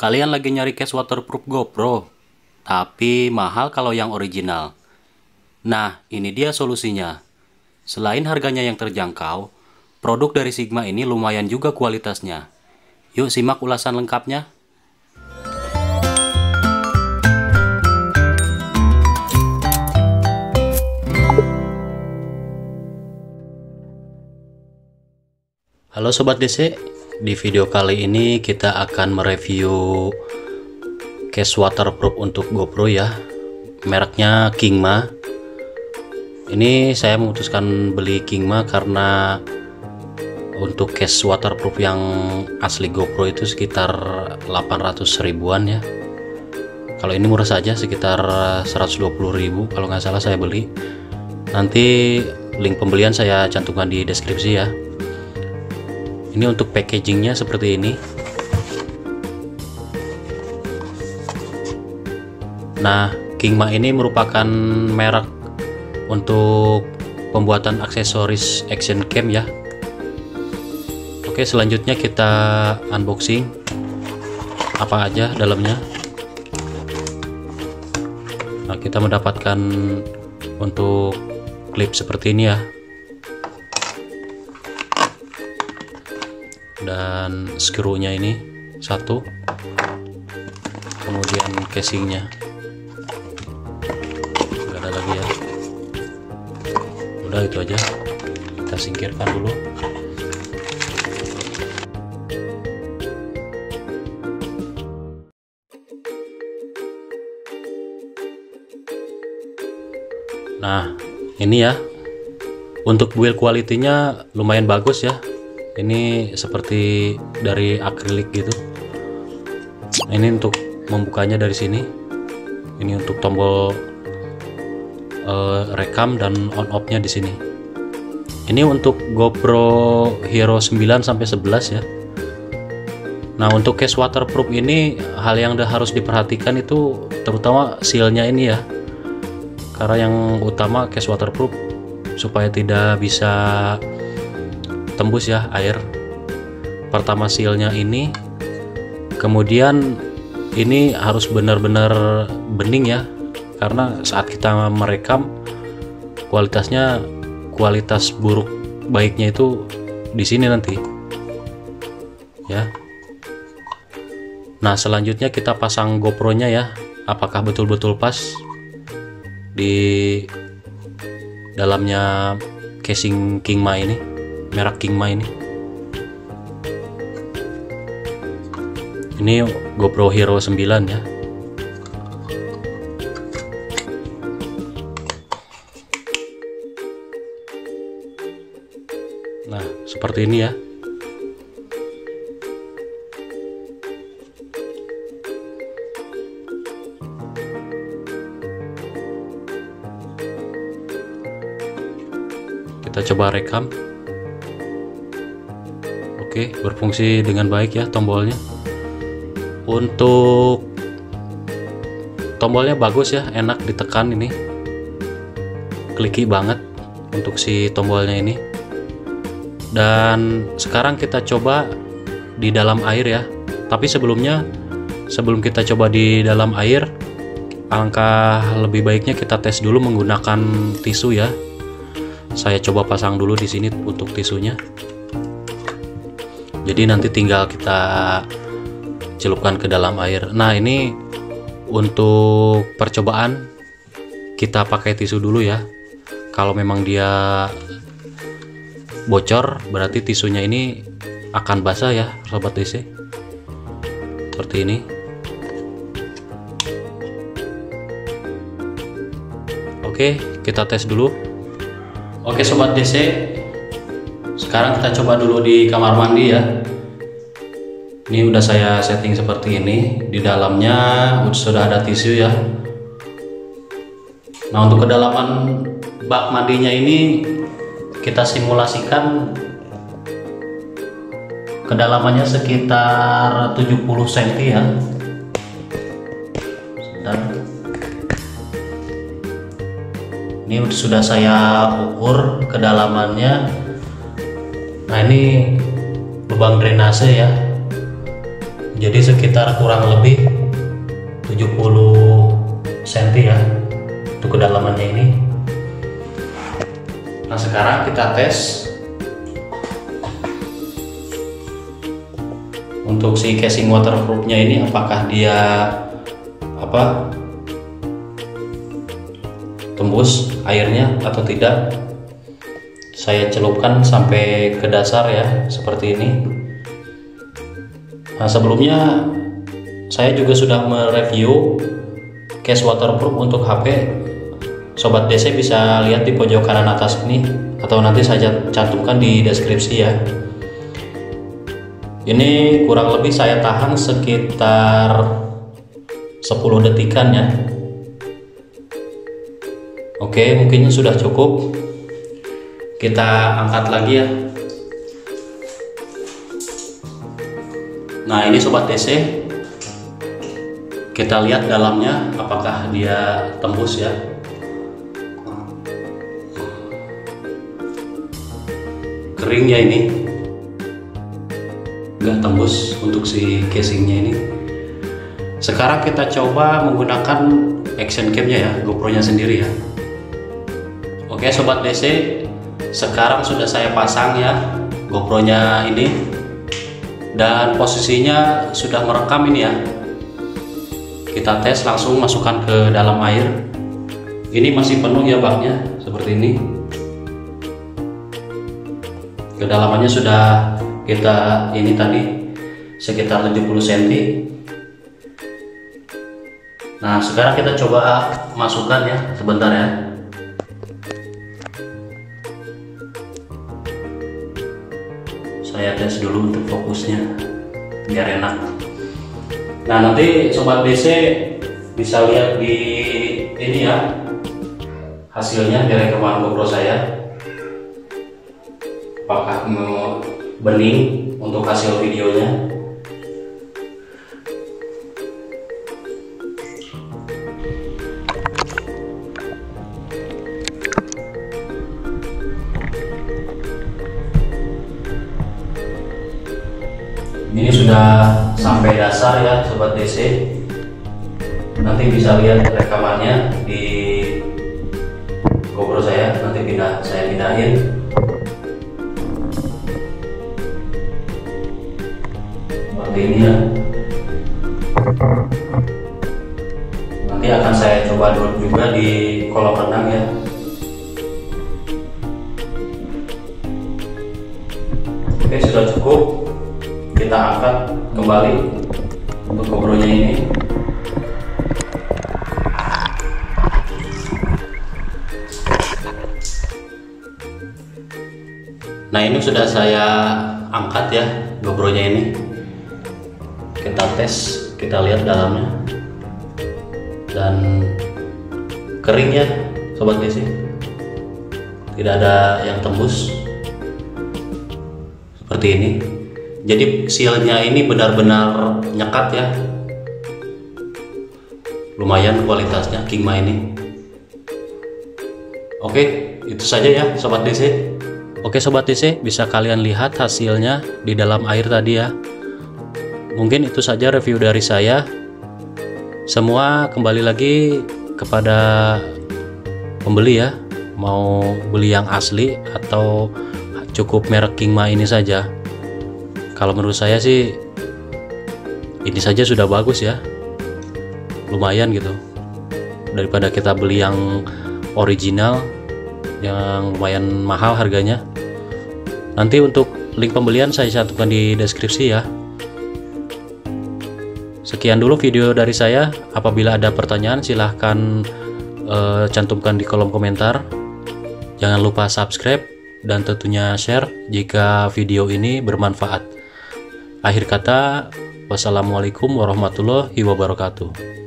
Kalian lagi nyari case waterproof GoPro, tapi mahal kalau yang original. Nah, ini dia solusinya. Selain harganya yang terjangkau, produk dari Sigma ini lumayan juga kualitasnya. Yuk simak ulasan lengkapnya. Halo Sobat DC, di video kali ini kita akan mereview case waterproof untuk GoPro ya, mereknya Kingma. Ini saya memutuskan beli Kingma karena untuk case waterproof yang asli GoPro itu sekitar 800 ribuan ya. Kalau ini murah saja, sekitar 120 ribu kalau nggak salah saya beli. Nanti link pembelian saya cantumkan di deskripsi ya. Ini untuk packagingnya seperti ini. Nah, Kingma ini merupakan merek untuk pembuatan aksesoris action cam ya. Oke, selanjutnya kita unboxing apa aja dalamnya. Nah, kita mendapatkan untuk klip seperti ini ya, dan skrunya ini satu, kemudian casingnya nggak ada lagi ya. Udah, itu aja, kita singkirkan dulu. Nah, ini ya, untuk build quality-nya lumayan bagus ya. Ini seperti dari akrilik gitu. Ini untuk membukanya dari sini. Ini untuk tombol rekam dan on off nya di sini. Ini untuk GoPro Hero 9 sampai 11 ya. Nah, untuk case waterproof ini hal yang harus diperhatikan itu terutama sealnya ini ya. Karena yang utama case waterproof supaya tidak bisa tembus ya air. Pertama sealnya ini, kemudian ini harus benar-benar bening ya, karena saat kita merekam kualitasnya, kualitas buruk baiknya itu di sini nanti ya. Nah, selanjutnya kita pasang GoPro-nya ya, apakah betul-betul pas di dalamnya casing Kingma ini, merek Kingma ini. Ini GoPro Hero 9 ya. Nah, seperti ini ya. Kita coba rekam. Oke, berfungsi dengan baik ya tombolnya. Untuk tombolnya bagus ya, enak ditekan ini. Kliki banget untuk si tombolnya ini. Dan sekarang kita coba di dalam air ya. Tapi sebelumnya, sebelum kita coba di dalam air, alangkah lebih baiknya kita tes dulu menggunakan tisu ya. Saya coba pasang dulu di sini untuk tisunya. Jadi nanti tinggal kita celupkan ke dalam air. Nah, ini untuk percobaan kita pakai tisu dulu ya. Kalau memang dia bocor, berarti tisunya ini akan basah ya, Sobat DC. Seperti ini. Oke, kita tes dulu. Oke Sobat DC, sekarang kita coba dulu di kamar mandi ya. Ini udah saya setting seperti ini. Di dalamnya sudah ada tisu ya. Nah, untuk kedalaman bak mandinya ini kita simulasikan kedalamannya sekitar 70 cm ya. Sebentar. Ini sudah saya ukur kedalamannya. Nah, ini lubang drainase ya. Jadi sekitar kurang lebih 70 cm ya untuk kedalamannya ini. Nah, sekarang kita tes untuk si casing waterproofnya ini, apakah dia tembus airnya atau tidak. Saya celupkan sampai ke dasar ya, seperti ini. Nah, sebelumnya saya juga sudah mereview case waterproof untuk HP. Sobat DC bisa lihat di pojok kanan atas ini, atau nanti saya cantumkan di deskripsi ya. Ini kurang lebih saya tahan sekitar 10 detikan ya. Oke, mungkin sudah cukup. Kita angkat lagi ya. Nah, ini Sobat DC, kita lihat dalamnya apakah dia tembus ya. Kering ya, ini nggak tembus untuk si casingnya ini. Sekarang kita coba menggunakan action cam-nya ya, GoPro-nya sendiri ya. Oke Sobat DC, sekarang sudah saya pasang ya GoPro-nya ini, dan posisinya sudah merekam ini ya. Kita tes, langsung masukkan ke dalam air. Ini masih penuh ya baknya, seperti ini. Kedalamannya sudah kita ini tadi sekitar 70 cm. Nah, sekarang kita coba masukkan ya, sebentar ya. Saya tes dulu untuk fokusnya biar enak. Nah, nanti Sobat DC bisa lihat di ini ya, hasilnya dari rekaman GoPro saya, apakah bening untuk hasil videonya. Ini sudah sampai dasar ya Sobat DC. Nanti bisa lihat rekamannya di GoPro saya, nanti saya pindahin. Seperti ini ya. Nanti akan saya coba juga di kolam renang ya. Oke, sudah cukup. Kita angkat kembali untuk GoPro-nya ini. Nah, ini sudah saya angkat ya GoPro-nya ini. Kita tes, kita lihat dalamnya, dan kering ya Sobat DC, tidak ada yang tembus seperti ini. Jadi sealnya ini benar-benar nyekat ya, lumayan kualitasnya Kingma ini. Oke, itu saja ya Sobat DC. Oke Sobat DC, bisa kalian lihat hasilnya di dalam air tadi ya. Mungkin itu saja review dari saya. Semua kembali lagi kepada pembeli ya, mau beli yang asli atau cukup merek Kingma ini saja. Kalau menurut saya sih ini saja sudah bagus ya, lumayan gitu, daripada kita beli yang original yang lumayan mahal harganya. Nanti untuk link pembelian saya cantumkan di deskripsi ya. Sekian dulu video dari saya. Apabila ada pertanyaan silahkan cantumkan di kolom komentar. Jangan lupa subscribe dan tentunya share jika video ini bermanfaat. Akhir kata, wassalamualaikum warahmatullahi wabarakatuh.